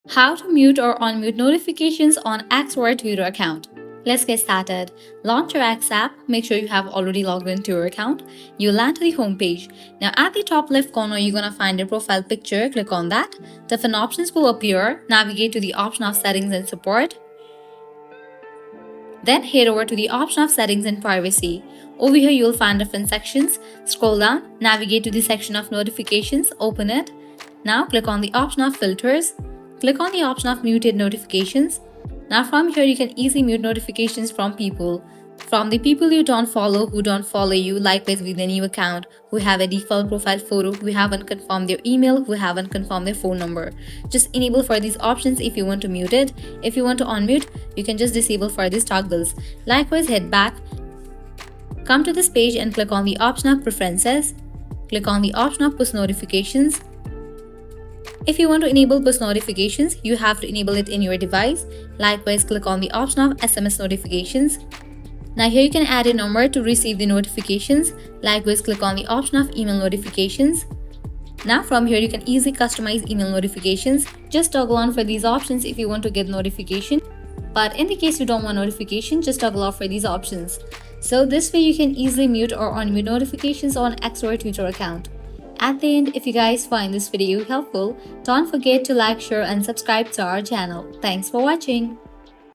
How to mute or unmute notifications on X or Twitter account. Let's get started. Launch your X app. Make sure you have already logged into your account. You'll land to the home page. Now at the top left corner, you're gonna find your profile picture. Click on that. Different options will appear. Navigate to the option of settings and support. Then head over to the option of settings and privacy. Over here, you'll find different sections. Scroll down, navigate to the section of notifications, open it. Now click on the option of filters. Click on the option of muted notifications. Now from here, you can easily mute notifications from the people you don't follow, who don't follow you, likewise with a new account, who have a default profile photo, who haven't confirmed their email, who haven't confirmed their phone number. Just enable for these options if you want to mute it. If you want to unmute, you can just disable for these toggles. Likewise, head back, come to this page and click on the option of preferences. Click on the option of push notifications. If you want to enable push notifications, you have to enable it in your device. Likewise, click on the option of SMS notifications. Now here you can add a number to receive the notifications. Likewise, click on the option of email notifications. Now from here, you can easily customize email notifications. Just toggle on for these options if you want to get notification. But in the case you don't want notification, just toggle off for these options. So this way you can easily mute or unmute notifications on X or Twitter account. At the end, if you guys find this video helpful, don't forget to like, share and subscribe to our channel. Thanks for watching.